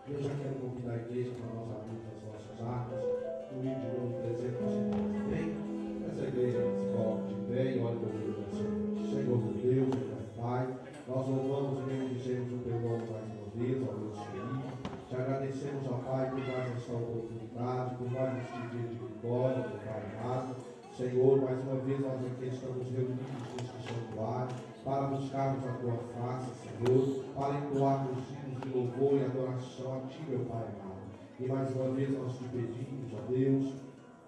Eu já quero convidar a igreja para nós abrirmos as nossas armas. No vídeo de novo presente, você bem. Essa igreja se coloca de pé e olha para o Deus nessa noite. Senhor meu Deus, meu Pai, nós louvamos e bendizemos o teu nome mais uma vez, ó Deus querido. Te agradecemos, ó Pai, por mais esta oportunidade, por mais este dia de vitória, meu Pai amado. Senhor, mais uma vez nós aqui estamos reunidos neste santuário para buscarmos a tua face, Senhor, para entoarmos hinos de louvor e adoração a ti, meu Pai amado. E mais uma vez nós te pedimos, ó Deus,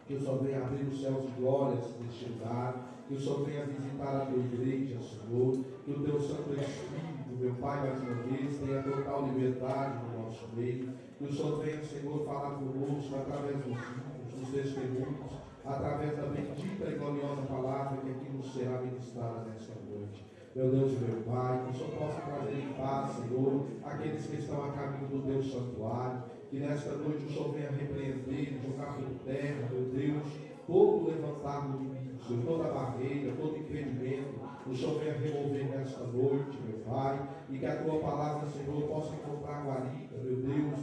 que o Senhor venha abrir os céus de glórias neste lugar, que o Senhor venha visitar a tua igreja, Senhor, que o teu Santo Espírito, meu Pai, mais uma vez, tenha total liberdade no nosso meio, que o Senhor venha, Senhor, falar conosco através dos hinos, dos testemunhos, através da bendita e gloriosa palavra que aqui nos será ministrada nesta noite. Meu Deus e meu Pai, que o Senhor possa trazer em paz, Senhor, aqueles que estão a caminho do teu santuário, que nesta noite o Senhor venha repreender, jogar por terra, meu Deus, todo levantar do inimigo, Senhor, toda barreira, todo impedimento, o Senhor venha remover nesta noite, meu Pai, e que a tua palavra, Senhor, possa encontrar guarida, meu Deus,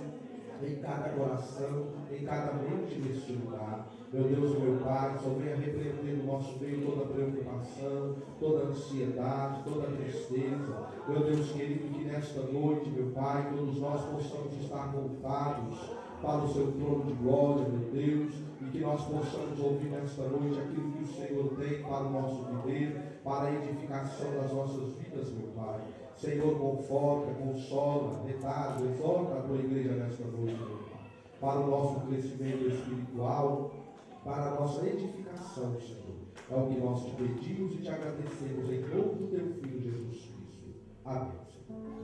em cada coração, em cada mente neste lugar. Meu Deus e meu Pai, só venha repreender no nosso meio toda preocupação, toda ansiedade, toda tristeza. Meu Deus querido, que nesta noite, meu Pai, todos nós possamos estar voltados para o seu trono de glória, meu Deus, e que nós possamos ouvir nesta noite aquilo que o Senhor tem para o nosso viver, para a edificação das nossas vidas, meu Pai. Senhor, conforta, consola, retarda, exorta a tua igreja nesta noite, meu Pai, para o nosso crescimento espiritual, para a nossa edificação, Senhor. É o que nós te pedimos e te agradecemos em nome do teu Filho Jesus Cristo. Amém, Senhor.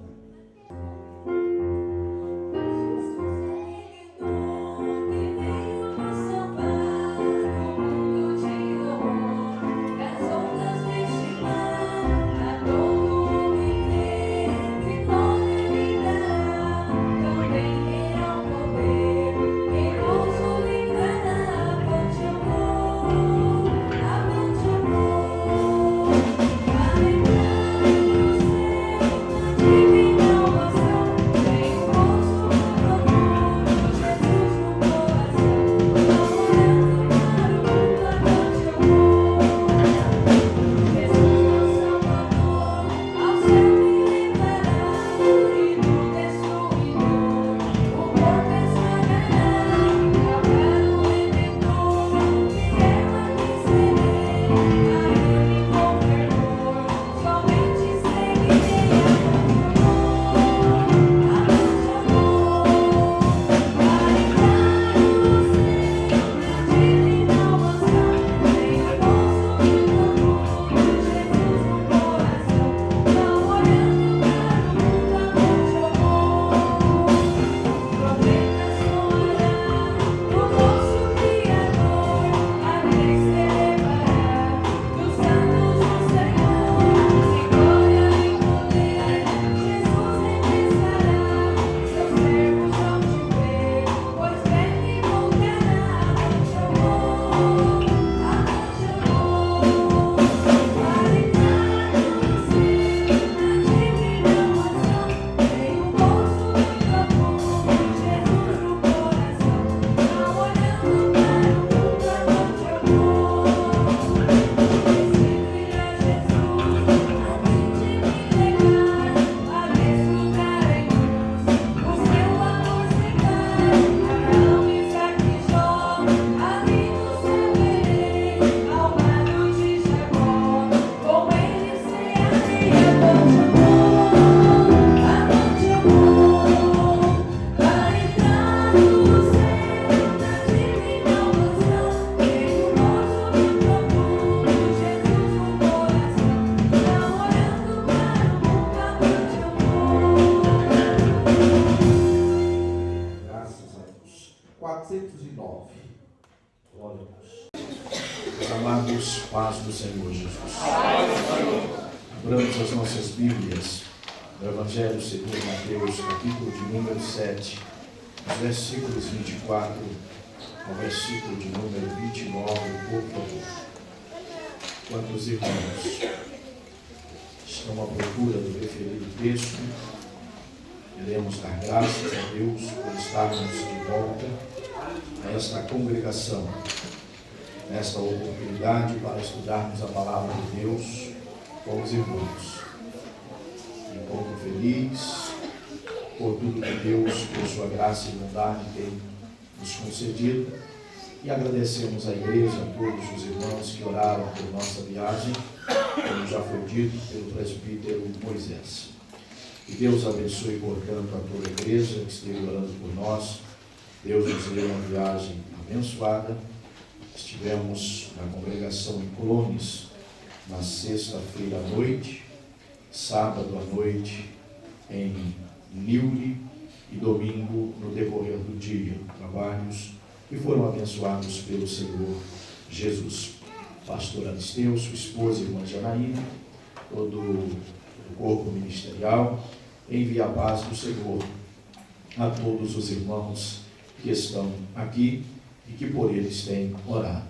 Versículos 24 ao versículo de número 29, por favor. Quantos irmãos estão à procura do referido texto? queremos dar graças a Deus por estarmos de volta a esta congregação, nesta oportunidade para estudarmos a palavra de Deus com os irmãos. Me encontro feliz por tudo que Deus, por sua graça e bondade, tem nos concedido, e agradecemos à igreja, a todos os irmãos que oraram por nossa viagem, como já foi dito pelo presbítero Moisés. Que Deus abençoe, portanto, a toda a igreja que esteve orando por nós. Deus nos deu uma viagem abençoada. Estivemos na congregação em Clones na sexta-feira à noite, sábado à noite em Nilde e domingo no decorrer do dia. Trabalhos que foram abençoados pelo Senhor Jesus. Pastor Aristeu, sua esposa, irmã Janaína, todo o corpo ministerial, envia a paz do Senhor a todos os irmãos que estão aqui e que por eles têm orado.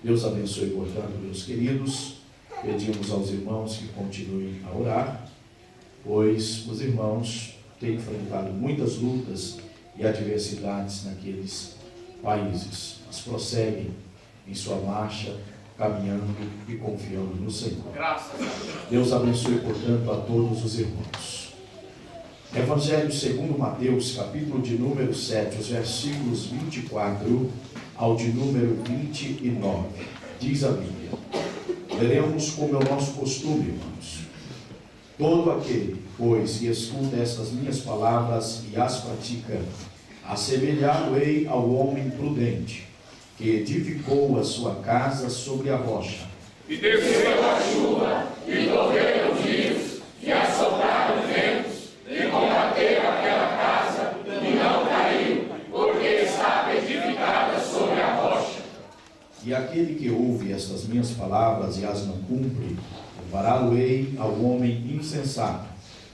Deus abençoe, portanto, meus queridos. Pedimos aos irmãos que continuem a orar, pois os irmãos têm enfrentado muitas lutas e adversidades naqueles países, mas prosseguem em sua marcha, caminhando e confiando no Senhor. Graças a Deus. Deus abençoe, portanto, a todos os irmãos. Evangelho segundo Mateus, capítulo de número 7, os versículos 24 ao de número 29. Diz a Bíblia: leremos como é o nosso costume, irmãos. Todo aquele, pois, que escuta estas minhas palavras e as pratica, assemelhá-lo-ei ao homem prudente, que edificou a sua casa sobre a rocha. E desceu a chuva, e correram os rios, e assopraram os ventos, e combateram aquela casa, e não caiu, porque estava edificada sobre a rocha. E aquele que ouve estas minhas palavras e as não cumpre, compará-lo-ei ao homem insensato,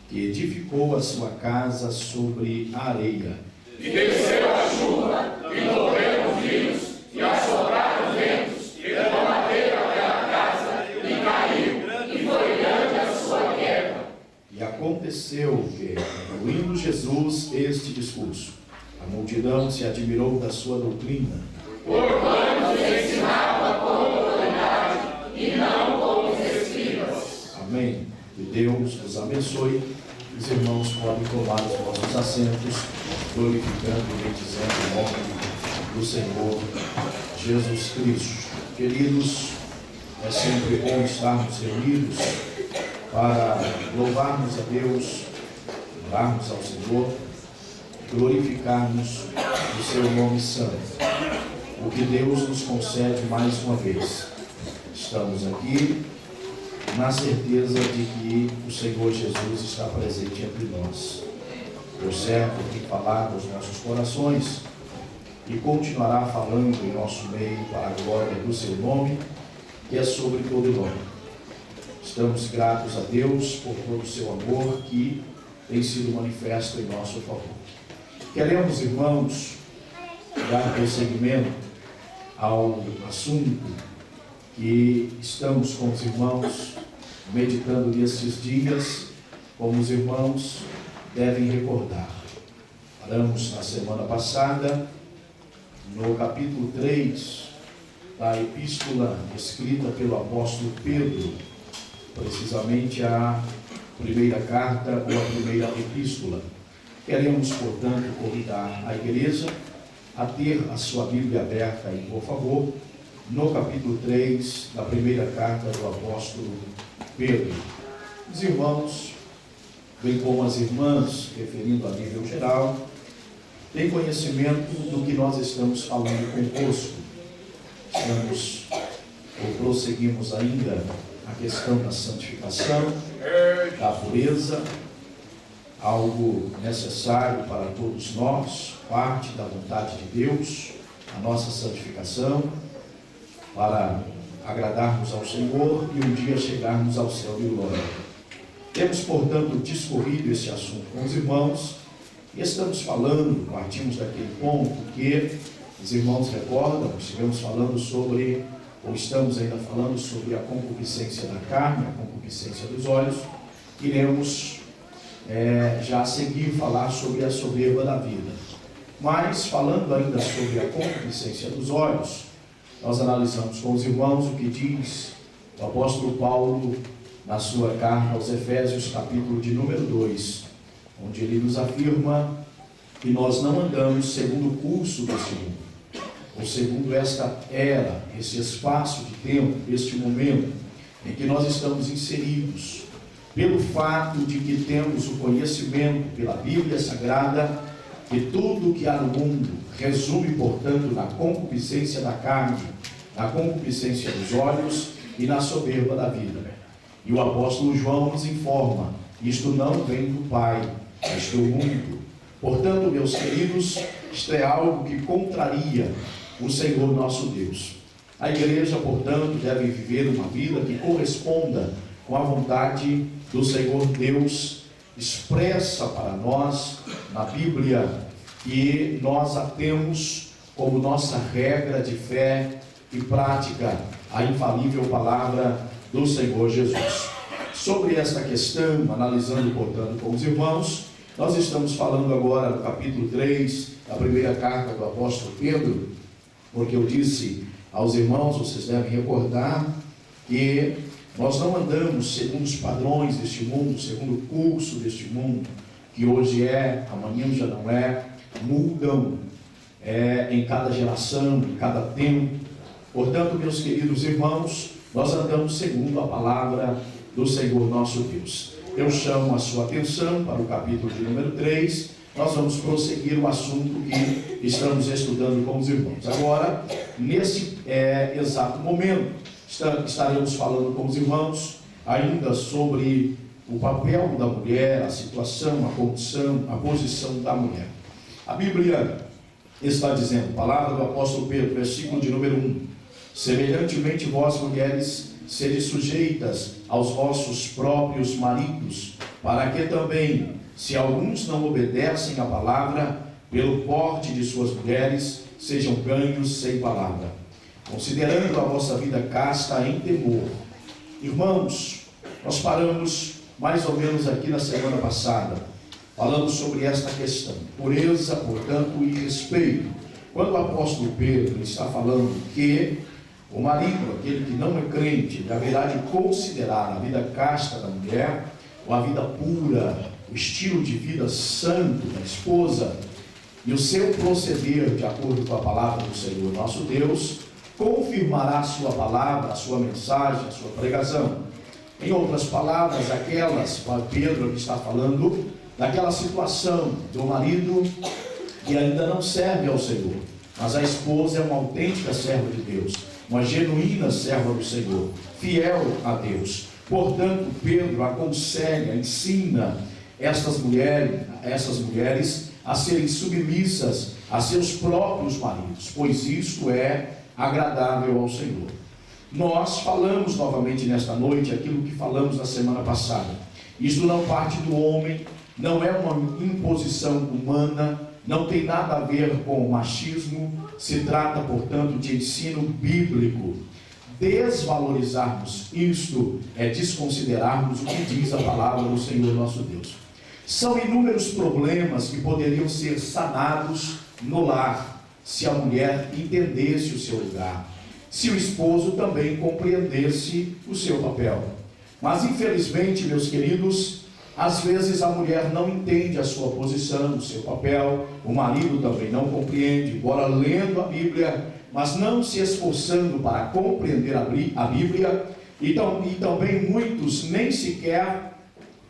que edificou a sua casa sobre a areia. E desceu a chuva, e correram os rios, e assopraram os ventos, e combateram aquela casa, e caiu, e foi grande a sua queda. E aconteceu que, concluindo Jesus este discurso, a multidão se admirou da sua doutrina, porquanto nos ensinava com autoridade, e não com os escribas. Amém. Que Deus nos abençoe. Os irmãos podem tomar os vossos assentos, glorificando e bendizendo o nome do Senhor Jesus Cristo. Queridos, é sempre bom estarmos reunidos para louvarmos a Deus, orarmos ao Senhor, glorificarmos o seu nome santo. O que Deus nos concede mais uma vez. Estamos aqui na certeza de que o Senhor Jesus está presente entre nós. Deus certo tem falado aos nossos corações e continuará falando em nosso meio para a glória do seu nome, que é sobre todo nome. Estamos gratos a Deus por todo o seu amor que tem sido manifesto em nosso favor. Queremos, irmãos, dar prosseguimento ao assunto que estamos com os irmãos meditando nestes dias, como os irmãos devem recordar. Paramos na semana passada no capítulo 3 da epístola escrita pelo apóstolo Pedro, precisamente a primeira carta ou a primeira epístola. Queremos, portanto, convidar a igreja a ter a sua Bíblia aberta aí, por favor, no capítulo 3 da primeira carta do apóstolo Pedro. Os irmãos, bem como as irmãs, referindo a nível geral, têm conhecimento do que nós estamos falando convosco. Estamos, ou prosseguimos ainda, a questão da santificação, da pureza, algo necessário para todos nós, parte da vontade de Deus, a nossa santificação, para agradarmos ao Senhor e um dia chegarmos ao céu de glória. Temos, portanto, discorrido esse assunto com os irmãos e estamos falando, partimos daquele ponto que os irmãos recordam, estivemos falando sobre, ou estamos ainda falando sobre a concupiscência da carne, a concupiscência dos olhos. Iremos já a seguir falar sobre a soberba da vida. Mas, falando ainda sobre a concupiscência dos olhos, nós analisamos com os irmãos o que diz o apóstolo Paulo na sua carta aos Efésios, capítulo de número 2, onde ele nos afirma que nós não andamos segundo o curso deste mundo, ou segundo esta era, esse espaço de tempo, este momento em que nós estamos inseridos, pelo fato de que temos o conhecimento pela Bíblia Sagrada, que tudo que há no mundo resume, portanto, na concupiscência da carne, na concupiscência dos olhos e na soberba da vida. E o apóstolo João nos informa: isto não vem do Pai, mas do mundo. Portanto, meus queridos, isto é algo que contraria o Senhor nosso Deus. A igreja, portanto, deve viver uma vida que corresponda com a vontade do Senhor Deus, expressa para nós na Bíblia, e nós a temos como nossa regra de fé e prática, a infalível palavra do Senhor Jesus. Sobre esta questão, analisando, portanto, com os irmãos, nós estamos falando agora do capítulo 3 da primeira carta do apóstolo Pedro, porque eu disse aos irmãos, vocês devem recordar, que nós não andamos segundo os padrões deste mundo, segundo o curso deste mundo, que hoje é, amanhã já não é, mudam em cada geração, em cada tempo. Portanto, meus queridos irmãos, nós andamos segundo a palavra do Senhor nosso Deus. Eu chamo a sua atenção para o capítulo de número 3, nós vamos prosseguir o assunto que estamos estudando com os irmãos. Agora, nesse exato momento, estaremos falando com os irmãos ainda sobre o papel da mulher, a situação, a condição, a posição da mulher. A Bíblia está dizendo, palavra do apóstolo Pedro, versículo de número 1: semelhantemente vós, mulheres, sede sujeitas aos vossos próprios maridos, para que também, se alguns não obedecem à palavra, pelo porte de suas mulheres, sejam ganhos sem palavra, considerando a vossa vida casta em temor. Irmãos, nós paramos mais ou menos aqui na semana passada, falando sobre esta questão, pureza, portanto, e respeito. Quando o apóstolo Pedro está falando que o marido, aquele que não é crente, deverá de considerar a vida casta da mulher, ou a vida pura, o estilo de vida santo da esposa, e o seu proceder de acordo com a palavra do Senhor nosso Deus, confirmará a sua palavra, a sua mensagem, a sua pregação. Em outras palavras, aquelas, Pedro está falando, daquela situação do marido que ainda não serve ao Senhor, mas a esposa é uma autêntica serva de Deus, uma genuína serva do Senhor, fiel a Deus. Portanto, Pedro aconselha, ensina essas mulheres a serem submissas a seus próprios maridos, pois isto é agradável ao Senhor. Nós falamos novamente nesta noite aquilo que falamos na semana passada. Isto não parte do homem, não é uma imposição humana, não tem nada a ver com o machismo, se trata, portanto, de ensino bíblico. Desvalorizarmos isto é desconsiderarmos o que diz a palavra do Senhor nosso Deus. São inúmeros problemas que poderiam ser sanados no lar, se a mulher entendesse o seu lugar, se o esposo também compreendesse o seu papel. Mas infelizmente, meus queridos, às vezes a mulher não entende a sua posição, o seu papel, o marido também não compreende, embora lendo a Bíblia, mas não se esforçando para compreender a Bíblia, e também muitos nem sequer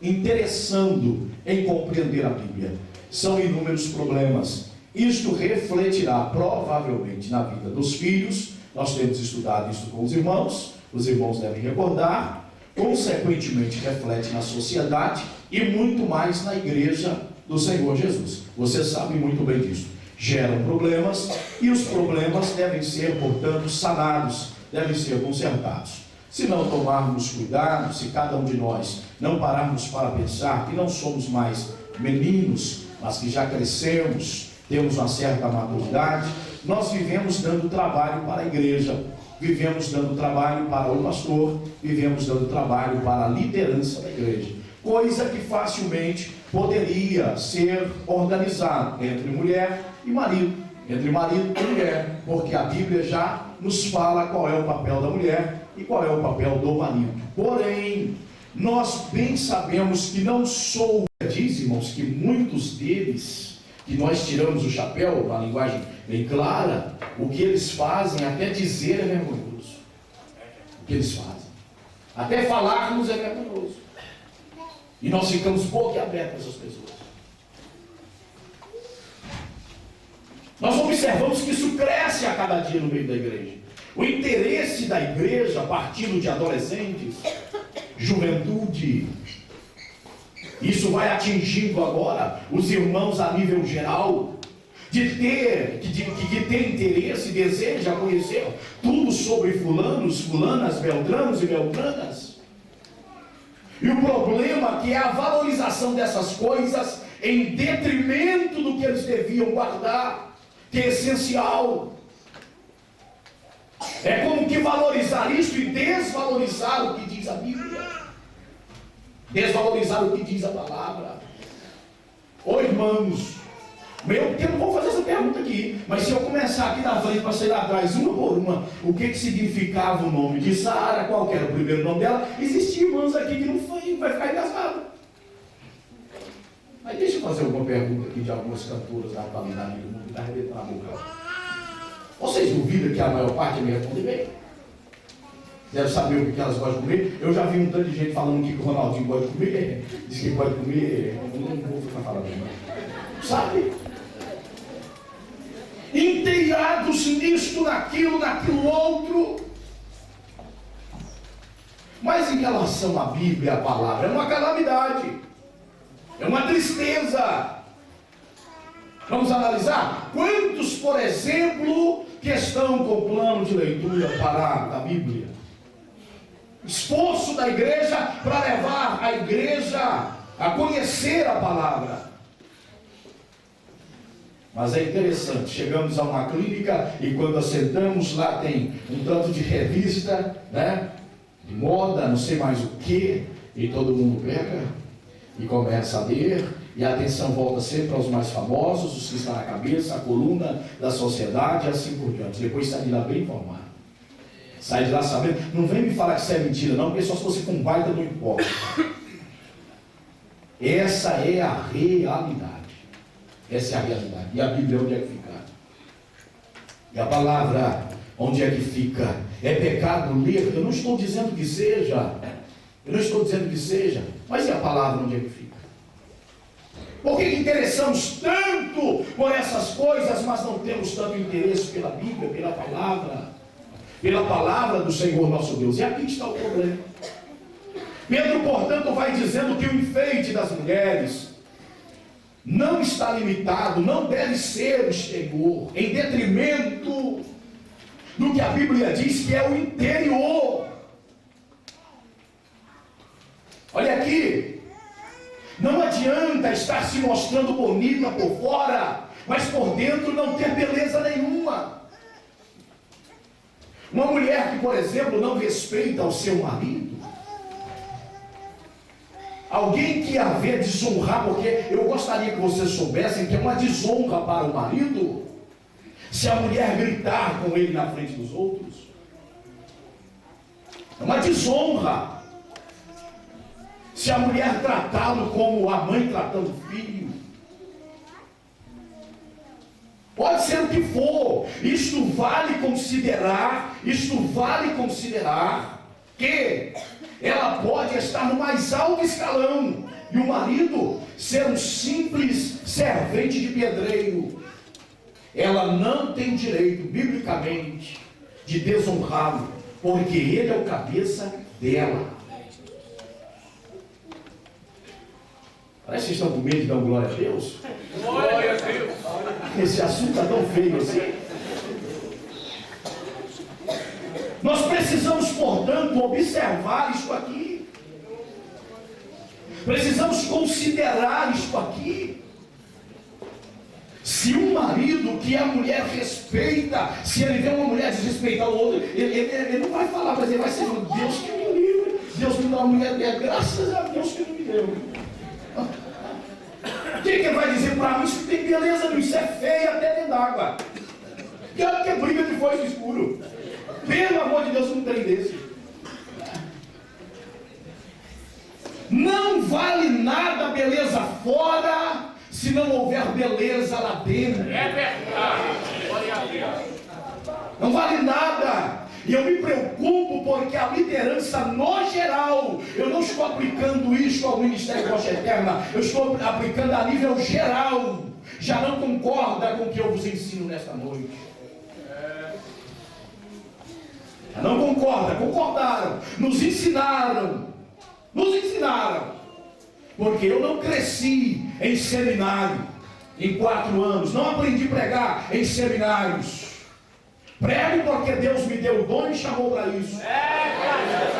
interessando em compreender a Bíblia. São inúmeros problemas. Isto refletirá provavelmente na vida dos filhos. Nós temos estudado isso com os irmãos devem recordar, consequentemente reflete na sociedade e muito mais na igreja do Senhor Jesus. Vocês sabem muito bem disso. Geram problemas e os problemas devem ser, portanto, sanados, devem ser consertados. Se não tomarmos cuidado, se cada um de nós não pararmos para pensar que não somos mais meninos, mas que já crescemos, temos uma certa maturidade, nós vivemos dando trabalho para a igreja, vivemos dando trabalho para o pastor, vivemos dando trabalho para a liderança da igreja. coisa que facilmente poderia ser organizado entre mulher e marido, entre marido e mulher, porque a Bíblia já nos fala qual é o papel da mulher e qual é o papel do marido. Porém, nós bem sabemos que não sou, diz, irmãos, que muitos deles, que nós tiramos o chapéu, a linguagem bem clara, o que eles fazem, até dizer é vergonhoso. O que eles fazem. Até falarmos é vergonhoso. E nós ficamos boquiabertos com essas pessoas. Nós observamos que isso cresce a cada dia no meio da igreja. O interesse da igreja, partindo de adolescentes, juventude, isso vai atingindo agora os irmãos a nível geral, que tem interesse, deseja conhecer tudo sobre fulanos, fulanas, beltranos e beltranas. E o problema é que é a valorização dessas coisas em detrimento do que eles deviam guardar, que é essencial. É como que valorizar isso e desvalorizar o que diz a Bíblia, desvalorizar o que diz a palavra. Ô irmãos, eu não vou fazer essa pergunta aqui, mas se eu começar aqui na frente para sair lá atrás, uma por uma, o que significava o nome de Sara, qual era o primeiro nome dela, existiam irmãos aqui que não foi, vai ficar engasgado. Mas deixa eu fazer alguma pergunta aqui de algumas cantoras da atualidade do mundo, que está arrebentando a boca. Vocês duvidam que a maior parte me responde bem? Deve saber o que elas gostam de comer. Eu já vi um tanto de gente falando que o Ronaldinho gosta de comer, diz que pode comer, não vou ficar falando, não. Sabe? Inteirados nisto, naquilo outro. Mas em relação à Bíblia, a palavra, é uma calamidade, é uma tristeza. Vamos analisar? Quantos, por exemplo, que estão com plano de leitura para a Bíblia? Esforço da igreja para levar a igreja a conhecer a palavra. Mas é interessante, chegamos a uma clínica e quando assentamos lá tem um tanto de revista, né, de moda, não sei mais o que, e todo mundo pega e começa a ler, e a atenção volta sempre aos mais famosos, os que estão na cabeça, a coluna da sociedade e assim por diante. Depois sai de lá bem informado. Sai de lá sabendo, não vem me falar que isso é mentira não, porque só se você for um baita não importa. Essa é a realidade. Essa é a realidade. E a Bíblia onde é que fica? E a palavra onde é que fica? É pecado ler? Eu não estou dizendo que seja. Eu não estou dizendo que seja. Mas e a palavra onde é que fica? Por que interessamos tanto por essas coisas, mas não temos tanto interesse pela Bíblia, pela palavra do Senhor nosso Deus? E aqui está o problema. Pedro, portanto, vai dizendo que o enfeite das mulheres não está limitado, não deve ser o exterior, em detrimento do que a Bíblia diz que é o interior. Olha aqui, não adianta estar se mostrando bonita por fora, mas por dentro não ter beleza nenhuma. Uma mulher que, por exemplo, não respeita o seu marido, alguém que a vê desonrar, porque eu gostaria que vocês soubessem que é uma desonra para o marido se a mulher gritar com ele na frente dos outros. É uma desonra se a mulher tratá-lo como a mãe tratando o filho. Pode ser o que for, isto vale considerar que ela pode estar no mais alto escalão e o marido ser um simples servente de pedreiro. Ela não tem direito, biblicamente, de desonrá-lo, porque ele é o cabeça dela. Parece que estão com medo de dar glória a Deus. Glória a Deus. Esse assunto está tão feio assim. Nós precisamos, portanto, observar isso aqui. Precisamos considerar isso aqui. Se um marido que a mulher respeita, se ele vê uma mulher desrespeitar o outro, ele não vai falar, mas ele vai ser Deus que me livre. Deus me dá uma mulher, graças a Deus que não me deu. O que ele vai dizer para mim? Isso tem beleza, não, isso é feio até dentro d'água. Que olha que briga de fogo escuro. Pelo amor de Deus, um trem desse. Não vale nada a beleza fora, se não houver beleza lá dentro. É verdade. Glória a Deus. Não vale nada. E eu me preocupo porque a liderança no geral, eu não estou aplicando isso ao Ministério Rocha Eterna, eu estou aplicando a nível geral. Já não concorda com o que eu vos ensino nesta noite. Já não concorda, concordaram, nos ensinaram. Porque eu não cresci em seminário em 4 anos, não aprendi a pregar em seminários. Prego porque Deus me deu o dom e chamou para isso.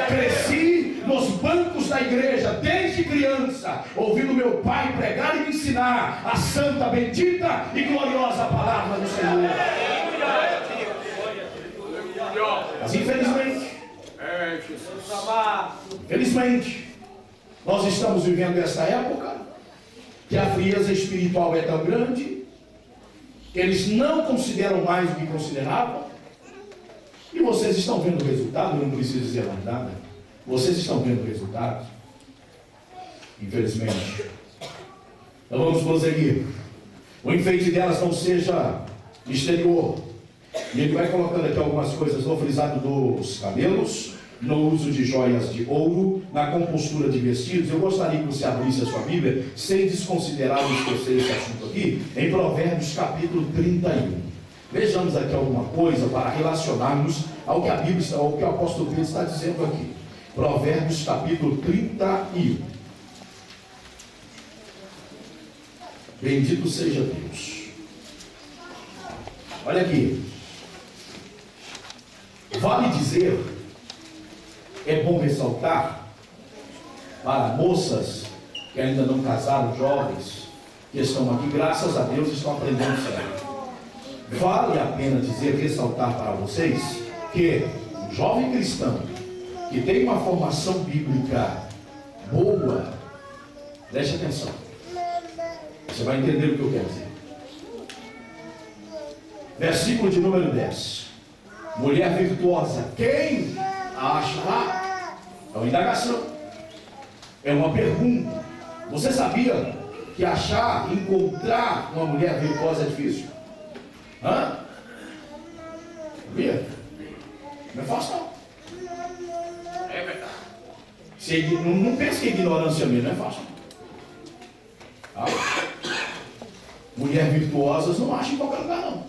Cresci nos bancos da igreja desde criança, ouvindo meu pai pregar e me ensinar a santa, bendita e gloriosa palavra do Senhor. Mas infelizmente, nós estamos vivendo essa época que a frieza espiritual é tão grande que eles não consideram mais o que consideravam. E vocês estão vendo o resultado, eu não preciso dizer mais nada. Vocês estão vendo o resultado. Infelizmente. Então vamos prosseguir. O enfeite delas não seja exterior. E ele vai colocando aqui algumas coisas no frisado dos cabelos, no uso de joias de ouro, na compostura de vestidos. Eu gostaria que você abrisse a sua Bíblia, sem desconsiderar o esquecer esse assunto aqui, em Provérbios capítulo 31. Vejamos aqui alguma coisa para relacionarmos ao que a Bíblia, ao que o apóstolo Pedro está dizendo aqui. Provérbios capítulo 31. Bendito seja Deus. Olha aqui. Vale dizer, é bom ressaltar para moças que ainda não casaram, jovens que estão aqui, graças a Deus estão aprendendo certo. Vale a pena dizer, ressaltar para vocês que um jovem cristão que tem uma formação bíblica boa, preste atenção, você vai entender o que eu quero dizer. Versículo de número 10. Mulher virtuosa, quem a achará? É uma indagação, é uma pergunta. Você sabia que achar, encontrar uma mulher virtuosa é difícil? Hã? Sabia? Não é fácil não. É verdade. Você não pense que é ignorância mesmo, não é fácil. Tá? Mulher virtuosas não acha em qualquer lugar não.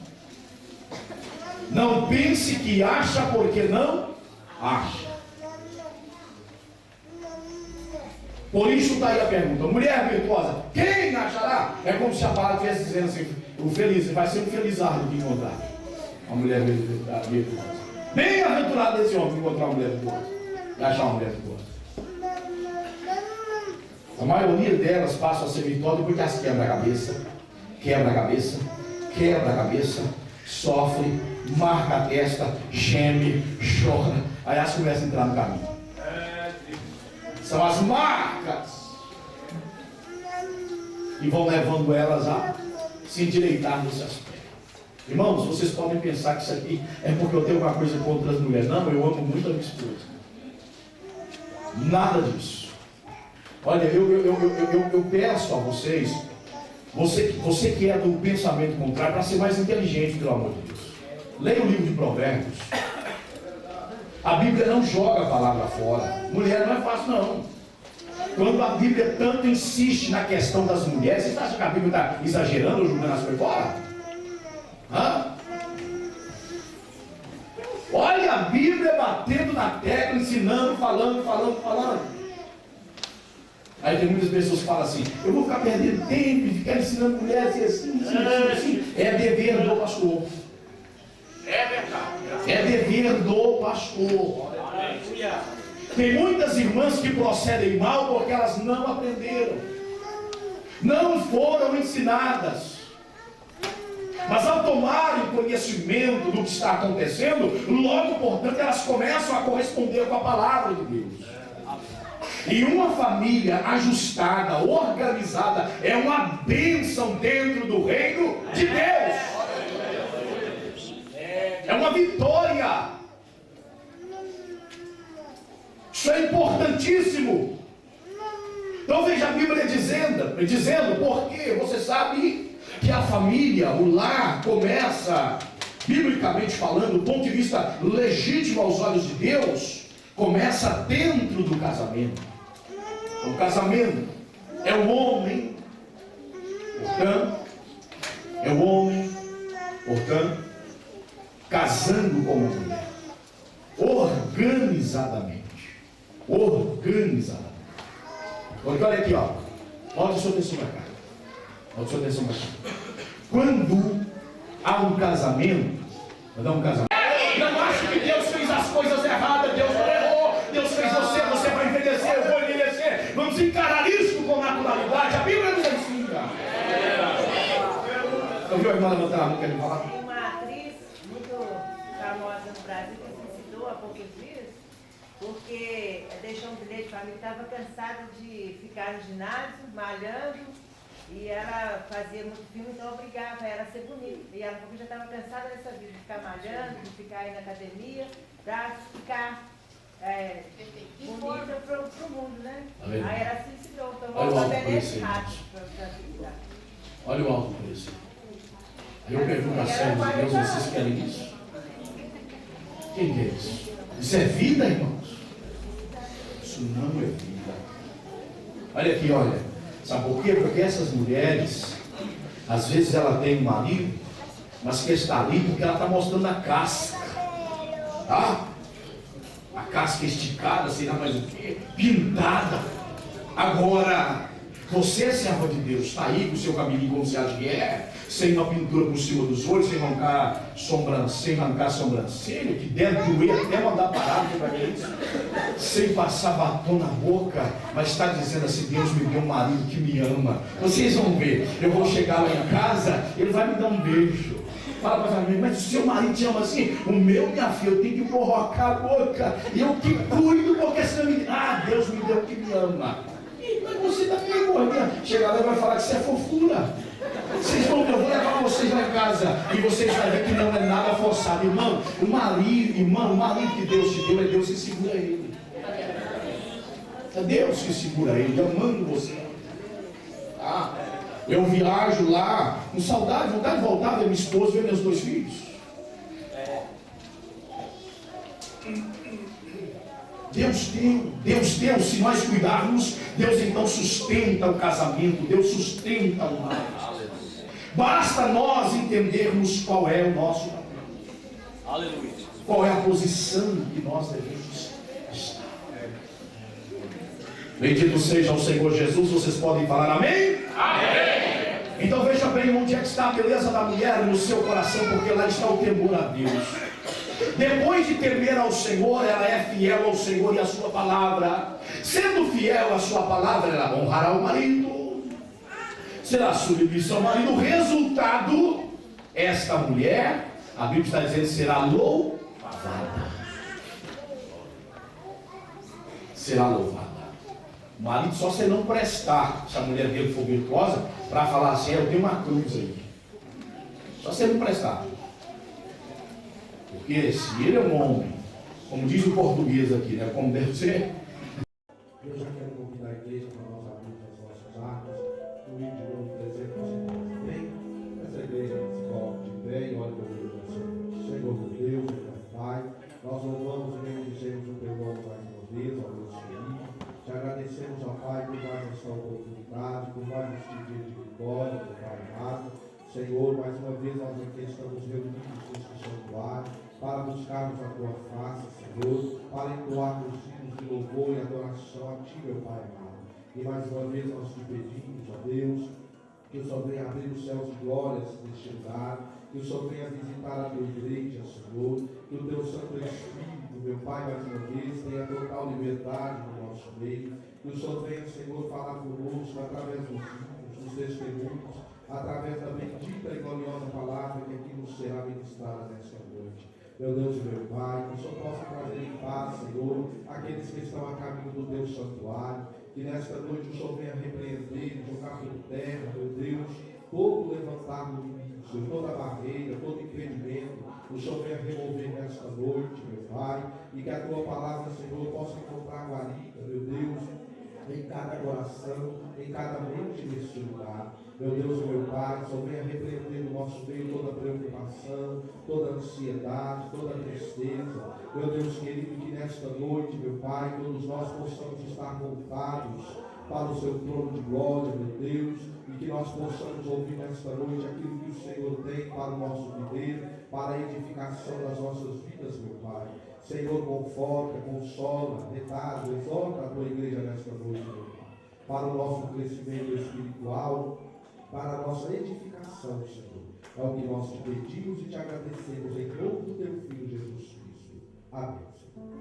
Não pense que acha porque não acha. Por isso está aí a pergunta. Mulher virtuosa, quem achará? É como se a palavra estivesse dizendo assim: o feliz, vai ser um felizardo de encontrar uma mulher virtuosa. Bem-aventurado esse homem que encontrar uma mulher virtuosa e achar uma mulher virtuosa. A maioria delas passam a ser virtuosas porque elas quebra a cabeça, sofre, marca a testa, geme, chora, aí elas começam a entrar no caminho. São as marcas que vão levando elas a se endireitar nesse aspecto. Irmãos, vocês podem pensar que isso aqui é porque eu tenho uma coisa contra as mulheres. Não, eu amo muito a minha esposa. Nada disso. Olha, eu peço a vocês, você que é do pensamento contrário, para ser mais inteligente, pelo amor de Deus. Leia o livro de Provérbios. A Bíblia não joga a palavra fora. Mulher não é fácil não. Quando a Bíblia tanto insiste na questão das mulheres, você acha que a Bíblia está exagerando ou jogando as coisas fora? Hã? Olha a Bíblia batendo na tecla, ensinando, falando. Aí tem muitas pessoas que falam assim: eu vou ficar perdendo tempo e ficar ensinando mulheres assim. É dever do pastor. É verdade. É dever do pastor. Tem muitas irmãs que procedem mal porque elas não aprenderam, não foram ensinadas. Mas ao tomarem conhecimento do que está acontecendo, logo portanto elas começam a corresponder com a palavra de Deus. E uma família ajustada, organizada, é uma bênção dentro do reino de Deus. É uma vitória. Isso é importantíssimo. Então veja a Bíblia dizendo, porque você sabe que a família, o lar, começa, biblicamente falando, do ponto de vista legítimo aos olhos de Deus, começa dentro do casamento. O casamento é o homem, portanto, casando com uma mulher, organizadamente. Porque olha aqui, ó. Olha sua atenção para cá. Quando há um casamento, não acho que Deus fez as coisas erradas, Deus não errou, Deus fez você vai envelhecer, eu vou envelhecer. Vamos encarar isso com naturalidade. A Bíblia nos ensina. Eu vi a irmã levantar a mão, quer me falar? Tem uma atriz muito famosa no Brasil que se suicidou há poucos dias porque deixou um bilhete para mim que estava cansada de ficar no ginásio, malhando, e ela fazia muito filme, então obrigava ela a ser bonita. E ela já estava cansada dessa vida, de ficar malhando, de ficar aí na academia, para ficar bonita para o mundo, né? Aí ela se suicidou, tomou uma veneno rápido para suicidar. Olha o alto preço. Eu pergunto a servos de Deus, vocês querem isso? Quem quer isso? Isso é vida, irmãos? Isso não é vida. Olha aqui, olha. Sabe por quê? Porque essas mulheres, às vezes ela tem um marido, mas que está ali porque ela está mostrando a casca. Tá? A casca esticada, sei lá mais o quê, pintada. Agora, você é serva de Deus, está aí com o seu cabelinho como você acha que é, sem uma pintura por cima dos olhos, sem arrancar sobrancelha, que deve doer até mandar parar para isso, sem passar batom na boca, mas está dizendo assim: Deus me deu um marido que me ama. Vocês vão ver, eu vou chegar lá em casa, ele vai me dar um beijo. Fala para mim, mas o seu marido te ama assim? O meu, minha filha, eu tenho que borrocar a boca, e eu que cuido, porque senão Deus me deu que me ama. Mas você está meio gordinha. Chegar lá e vai falar que isso é fofura. Vocês vão, eu vou levar vocês lá em casa e vocês vão ver que não é nada forçado. Irmão, o marido que Deus te deu é Deus que segura ele. É Deus que segura ele, amando você. Ah, eu viajo lá com saudade, vontade de voltar, ver minha esposa, ver meus 2 filhos. Deus deu, se nós cuidarmos, Deus então sustenta o casamento, Deus sustenta o lar. Basta nós entendermos qual é o nosso papel. Aleluia. Qual é a posição que nós devemos estar. Bendito seja o Senhor Jesus. Vocês podem falar amém? Amém. Então veja bem onde é que está a beleza da mulher no seu coração, porque lá está o temor a Deus. Depois de temer ao Senhor, ela é fiel ao Senhor e à sua palavra. Sendo fiel à sua palavra, ela honrará o marido, será submissa ao marido. O resultado, esta mulher, a Bíblia está dizendo, será louvada. Será louvada. O marido só se não prestar, se a mulher dele for virtuosa, para falar assim: eu tenho uma cruz aí. Só se não prestar. Porque se ele é um homem, como diz o português aqui, né, como deve ser. Eu já quero convidar a igreja para nós abrirmos as nossas armas, no livro de novo presente, você bem. Essa igreja se coloca de pé e olha para Deus assim: Senhor meu Deus, meu Pai, nós louvamos e bendizemos o teu nome mais uma vez, ó Deus querido. Te agradecemos, ó Pai, por mais esta oportunidade, por mais este dia de vitória, meu Pai amado. Senhor, mais uma vez nós aqui estamos reunidos neste santuário para buscarmos a tua face, Senhor, para entoarmos hinos de louvor e adoração a ti, meu Pai amado. E mais uma vez nós te pedimos, ó Deus, que o Senhor venha abrir os céus de glórias neste lugar, que o Senhor venha visitar a tua igreja, Senhor, que o teu Santo Espírito, meu Pai, mais uma vez, tenha total liberdade no nosso meio, que o Senhor venha, Senhor, falar conosco através dos hinos, dos testemunhos, através da bendita e gloriosa palavra que aqui nos será ministrada nesta noite. meu Deus e meu Pai, que o Senhor possa trazer em paz, Senhor, aqueles que estão a caminho do teu santuário, que nesta noite o Senhor venha repreender, jogar por terra, meu Deus, todo levantado do Senhor, toda barreira, todo impedimento, o Senhor venha remover nesta noite, meu Pai, e que a tua palavra, Senhor, possa encontrar guarida, meu Deus, em cada coração, em cada mente neste lugar. Meu Deus, meu Pai, só venha repreender no nosso meio toda preocupação, toda ansiedade, toda tristeza. Meu Deus querido, que nesta noite, meu Pai, todos nós possamos estar voltados para o seu trono de glória, meu Deus, e que nós possamos ouvir nesta noite aquilo que o Senhor tem para o nosso viver, para a edificação das nossas vidas, meu Pai. Senhor, conforta, consola, retarda, exorta a tua igreja nesta noite, meu Pai, para o nosso crescimento espiritual, para a nossa edificação, Senhor. É o que nós te pedimos e te agradecemos em nome do teu Filho Jesus Cristo. Amém, Senhor.